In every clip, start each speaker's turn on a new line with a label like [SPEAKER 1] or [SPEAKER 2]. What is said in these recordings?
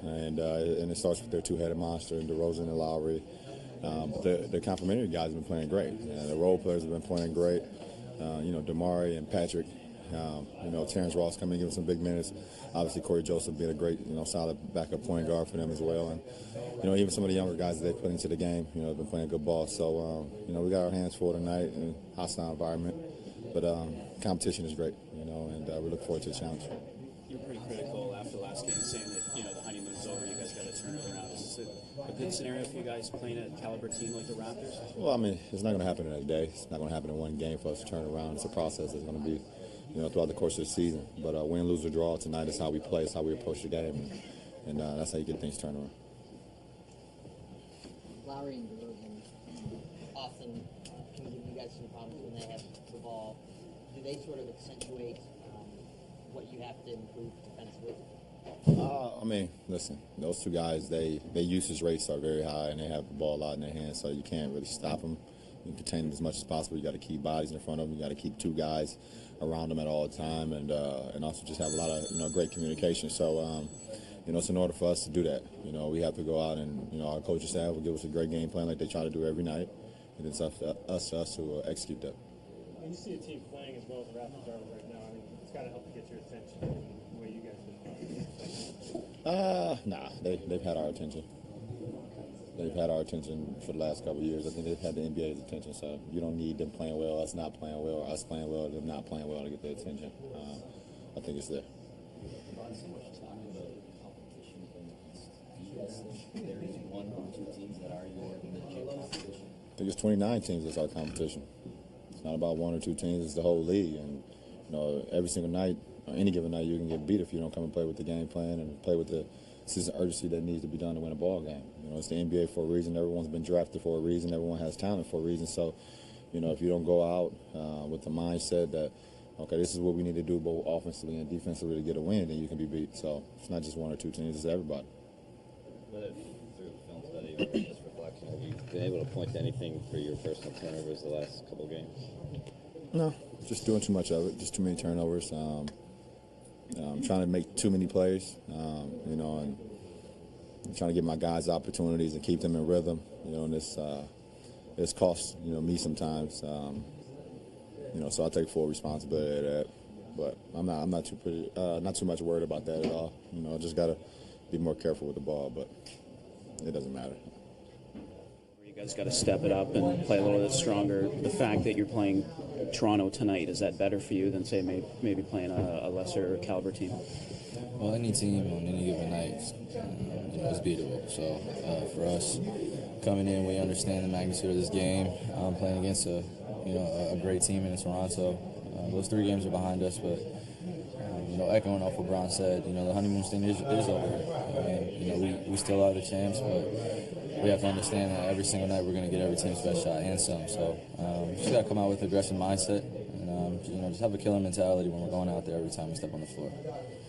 [SPEAKER 1] and it starts with their two-headed monster, DeRozan and Lowry. But the complementary guys have been playing great. The role players have been playing great. Damari and Patrick. Terrence Ross coming in, giving some big minutes. Obviously, Corey Joseph being a great, solid backup point guard for them as well. And, even some of the younger guys that they put into the game, have been playing good ball. So, we got our hands full tonight in a hostile environment. But competition is great, and we look forward to the challenge.
[SPEAKER 2] You were pretty critical after the last game, saying that, the honeymoon is over, you guys got to turn it around. Is this a good scenario for you guys playing a caliber team like the Raptors?
[SPEAKER 1] Well, it's not going to happen in a day. It's not going to happen in one game for us to turn around. It's a process that's going to be throughout the course of the season. But win, lose, or draw tonight is how we play, it's how we approach the game, and that's how you get things turned around.
[SPEAKER 3] Lowry and DeRozan often can give you guys some problems when they have the ball. Do they sort of accentuate what you have to improve defensively?
[SPEAKER 1] Listen, those two guys, their usage rates are very high, and they have the ball a lot in their hands, so you can't really stop them. You can contain them as much as possible. You got to keep bodies in front of them. You got to keep two guys around them at all the time, and also just have a lot of great communication. So so in order for us to do that, we have to go out and our coaching staff will give us a great game plan like they try to do every night, and it's up to us to execute that.
[SPEAKER 4] When you see a team playing as well as the Raptors are right now, it's got to help to get your attention the way you guys have been playing.
[SPEAKER 1] They've had our attention. They've had our attention for the last couple of years. I think they've had the NBA's attention, so you don't need them playing well, us not playing well, or us playing well, them not playing well to get their attention. I think it's there.
[SPEAKER 5] So much time about competition against US. There is one or two teams that are your legit competition.
[SPEAKER 1] I think it's 29 teams that's our competition. It's not about one or two teams, it's the whole league. And, every single night, or any given night, you can get beat if you don't come and play with the game plan and play with the season urgency that needs to be done to win a ball game. It's the NBA for a reason. Everyone's been drafted for a reason. Everyone has talent for a reason. So, if you don't go out with the mindset that, okay, this is what we need to do both offensively and defensively to get a win, then you can be beat. So it's not just one or two teams, it's everybody.
[SPEAKER 5] But through the film study or this reflection, have you been able to point to anything for your personal turnovers the last couple of games?
[SPEAKER 1] No, just doing too much of it, just too many turnovers. Trying to make too many plays, and trying to give my guys opportunities and keep them in rhythm. And this costs me sometimes. So I take full responsibility of that. But I'm not too much worried about that at all. I just gotta be more careful with the ball, but it doesn't matter.
[SPEAKER 2] You guys got to step it up and play a little bit stronger. The fact that you're playing Toronto tonight, is that better for you than, say, maybe playing a lesser caliber team?
[SPEAKER 6] Well, any team on any given night, is beatable. So for us, coming in, we understand the magnitude of this game. Playing against a great team in Toronto. Those 3 games are behind us, but echoing off what Bron said, the honeymoon stage is over. We still are the champs, but we have to understand that every single night we're going to get every team's best shot and some. So just got to come out with an aggressive mindset and just have a killer mentality when we're going out there every time we step on the floor.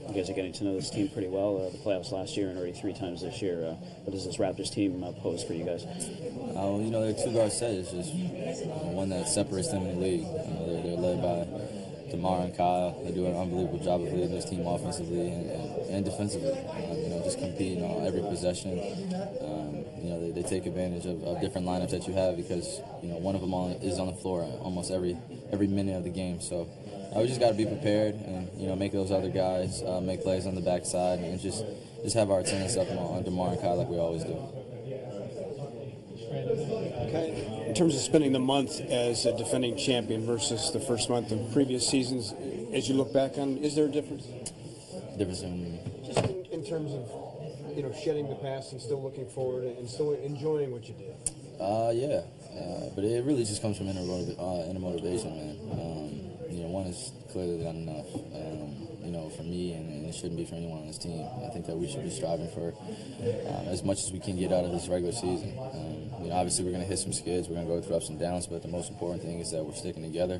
[SPEAKER 2] You guys are getting to know this team pretty well. The playoffs last year and already 3 times this year. What does this Raptors team pose for you guys?
[SPEAKER 6] Their 2 guard set is just one that separates them in the league. They're led by DeMar and Kyle. They do an unbelievable job of leading this team offensively and defensively. Just competing on every possession. They take advantage of different lineups that you have because one of them is on the floor almost every minute of the game. So we just got to be prepared and make those other guys make plays on the backside and just have our attendance up on DeMar and Kyle like we always do.
[SPEAKER 4] Okay. In terms of spending the month as a defending champion versus the first month of previous seasons, as you look back on, is there a difference?
[SPEAKER 6] Difference in
[SPEAKER 4] just in terms of shedding the past and still looking forward and still enjoying what you did.
[SPEAKER 6] Yeah, but it really just comes from inner motivation, man. One is clearly not enough. For me, and it shouldn't be for anyone on this team. I think that we should be striving for as much as we can get out of this regular season. Obviously, we're going to hit some skids. We're going to go through ups and downs, but the most important thing is that we're sticking together,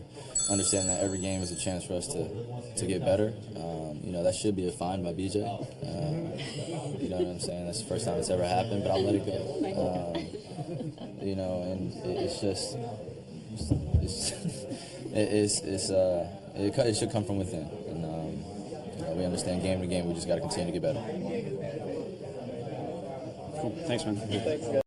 [SPEAKER 6] understanding that every game is a chance for us to get better. That should be a fine by BJ. You know what I'm saying? That's the first time it's ever happened, but I'll let it go. And it's just it should come from within. And we understand game to game, we just got to continue to get better.
[SPEAKER 2] Cool. Thanks, man.
[SPEAKER 7] Thanks, guys.